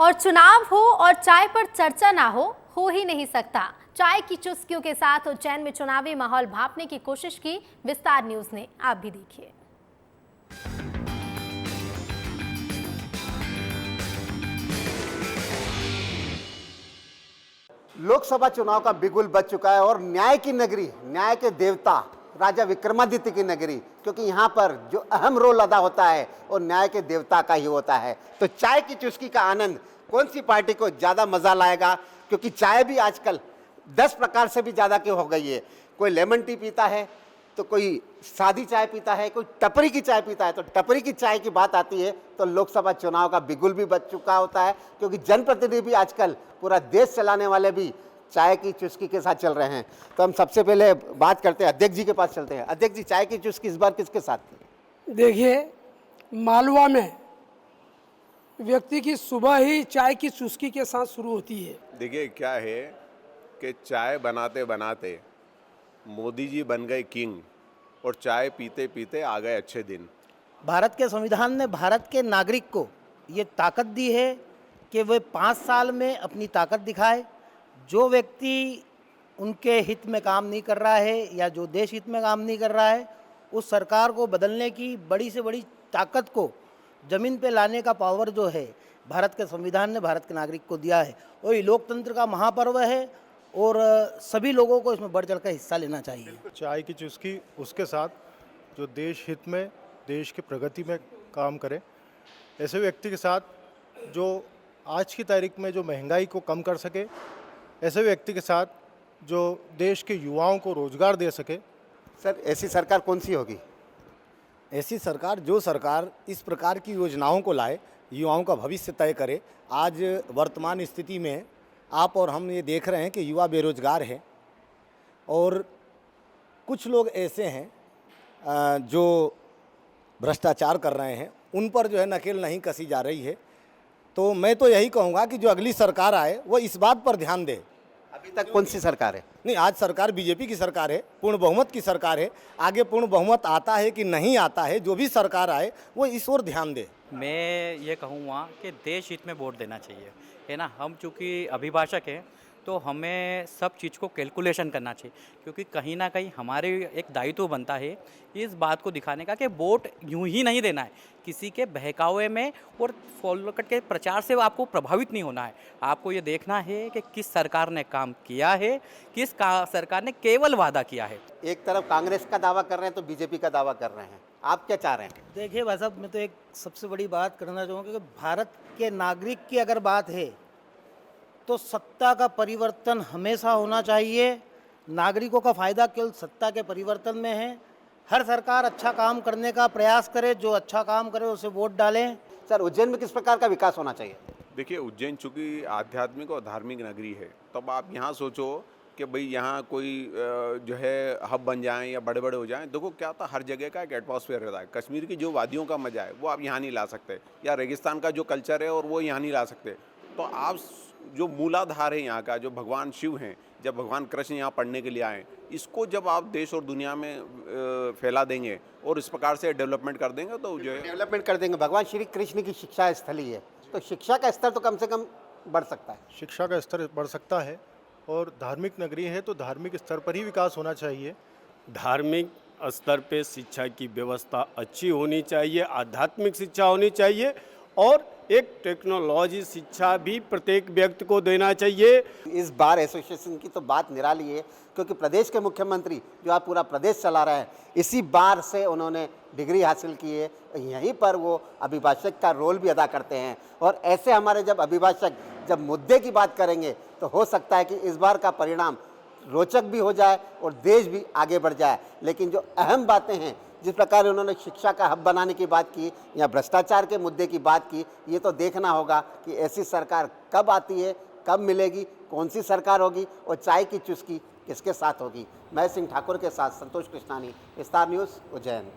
और चुनाव हो और चाय पर चर्चा ना हो ही नहीं सकता। चाय की चुस्कियों के साथ उज्जैन में चुनावी माहौल भांपने की कोशिश की विस्तार न्यूज ने। आप भी देखिए। लोकसभा चुनाव का बिगुल बज चुका है और न्याय की नगरी, न्याय के देवता राजा विक्रमादित्य की नगरी, क्योंकि यहाँ पर जो अहम रोल अदा होता है वो न्याय के देवता का ही होता है। तो चाय की चुस्की का आनंद कौन सी पार्टी को ज़्यादा मज़ा लाएगा, क्योंकि चाय भी आजकल 10 प्रकार से भी ज़्यादा की हो गई है। कोई लेमन टी पीता है, तो कोई सादी चाय पीता है, कोई टपरी की चाय पीता है। तो टपरी की चाय की बात आती है तो लोकसभा चुनाव का बिगुल भी बज चुका होता है, क्योंकि जनप्रतिनिधि भी आजकल पूरा देश चलाने वाले भी चाय की चुस्की के साथ चल रहे हैं। तो हम सबसे पहले बात करते हैं, अध्यक्ष जी के पास चलते हैं। अध्यक्ष जी, चाय की चुस्की इस बार किसके साथ थी? देखिए, मालवा में व्यक्ति की सुबह ही चाय की चुस्की के साथ शुरू होती है। देखिए क्या है कि चाय बनाते बनाते मोदी जी बन गए किंग और चाय पीते पीते आ गए अच्छे दिन। भारत के संविधान ने भारत के नागरिक को ये ताकत दी है कि वे 5 साल में अपनी ताकत दिखाए। जो व्यक्ति उनके हित में काम नहीं कर रहा है या जो देश हित में काम नहीं कर रहा है, उस सरकार को बदलने की बड़ी से बड़ी ताकत को ज़मीन पे लाने का पावर जो है भारत के संविधान ने भारत के नागरिक को दिया है। और ये लोकतंत्र का महापर्व है और सभी लोगों को इसमें बढ़ चढ़ कर हिस्सा लेना चाहिए। चाय की चुस्की उसके साथ जो देश हित में, देश की प्रगति में काम करे, ऐसे व्यक्ति के साथ जो आज की तारीख में जो महंगाई को कम कर सके, ऐसे व्यक्ति के साथ जो देश के युवाओं को रोजगार दे सके। सर, ऐसी सरकार कौन सी होगी? ऐसी सरकार जो सरकार इस प्रकार की योजनाओं को लाए, युवाओं का भविष्य तय करे। आज वर्तमान स्थिति में आप और हम ये देख रहे हैं कि युवा बेरोजगार है और कुछ लोग ऐसे हैं जो भ्रष्टाचार कर रहे हैं, उन पर जो है नकेल नहीं कसी जा रही है। तो मैं तो यही कहूँगा कि जो अगली सरकार आए वो इस बात पर ध्यान दे। अभी तक कौन सी सरकार है? नहीं, आज सरकार बीजेपी की सरकार है, पूर्ण बहुमत की सरकार है। आगे पूर्ण बहुमत आता है कि नहीं आता है, जो भी सरकार आए वो इस ओर ध्यान दे। मैं ये कहूँगा कि देश हित में वोट देना चाहिए, है ना। हम चूँकि अभिभाषक हैं तो हमें सब चीज़ को कैलकुलेशन करना चाहिए, क्योंकि कहीं ना कहीं हमारे एक दायित्व बनता है इस बात को दिखाने का कि वोट यूं ही नहीं देना है, किसी के बहकावे में और फॉलो के प्रचार से आपको प्रभावित नहीं होना है। आपको ये देखना है कि किस सरकार ने काम किया है, किस सरकार ने केवल वादा किया है। एक तरफ कांग्रेस का दावा कर रहे हैं तो बीजेपी का दावा कर रहे हैं, आप क्या चाह रहे हैं? देखिए भाई साहब, मैं तो एक सबसे बड़ी बात करना चाहूँगा कि भारत के नागरिक की अगर बात है तो सत्ता का परिवर्तन हमेशा होना चाहिए। नागरिकों का फ़ायदा केवल सत्ता के परिवर्तन में है। हर सरकार अच्छा काम करने का प्रयास करे, जो अच्छा काम करे उसे वोट डालें। सर, उज्जैन में किस प्रकार का विकास होना चाहिए? देखिए, उज्जैन चूँकि आध्यात्मिक और धार्मिक नगरी है, तब आप यहाँ सोचो कि भाई यहाँ कोई जो है हब बन जाएं या बड़े बड़े हो जाएं। देखो क्या होता है, हर जगह का एक एटमॉस्फेयर रहता है। कश्मीर की जो वादियों का मजा है वो आप यहाँ नहीं ला सकते, या रेगिस्तान का जो कल्चर है और वो यहाँ नहीं ला सकते। तो आप जो मूलाधार है यहाँ का, जो भगवान शिव हैं, जब भगवान कृष्ण यहाँ पढ़ने के लिए आए, इसको जब आप देश और दुनिया में फैला देंगे और इस प्रकार से डेवलपमेंट कर देंगे तो जो है डेवलपमेंट कर देंगे। भगवान श्री कृष्ण की शिक्षा स्थली है, तो शिक्षा का स्तर तो कम से कम बढ़ सकता है। शिक्षा का स्तर बढ़ सकता है और धार्मिक नगरी है तो धार्मिक स्तर पर ही विकास होना चाहिए। धार्मिक स्तर पे शिक्षा की व्यवस्था अच्छी होनी चाहिए, आध्यात्मिक शिक्षा होनी चाहिए और एक टेक्नोलॉजी शिक्षा भी प्रत्येक व्यक्ति को देना चाहिए। इस बार एसोसिएशन की तो बात निराली है, क्योंकि प्रदेश के मुख्यमंत्री जो आप पूरा प्रदेश चला रहे हैं, इसी बार से उन्होंने डिग्री हासिल की है। यहीं पर वो अभिभाषक का रोल भी अदा करते हैं। और ऐसे हमारे जब अभिभाषक जब मुद्दे की बात करेंगे तो हो सकता है कि इस बार का परिणाम रोचक भी हो जाए और देश भी आगे बढ़ जाए। लेकिन जो अहम बातें हैं, जिस प्रकार उन्होंने शिक्षा का हब बनाने की बात की या भ्रष्टाचार के मुद्दे की बात की, ये तो देखना होगा कि ऐसी सरकार कब आती है, कब मिलेगी, कौन सी सरकार होगी और चाय की चुस्की किसके साथ होगी। मैं सिंह ठाकुर के साथ संतोष कृष्णानी, विस्तार न्यूज़, उज्जैन।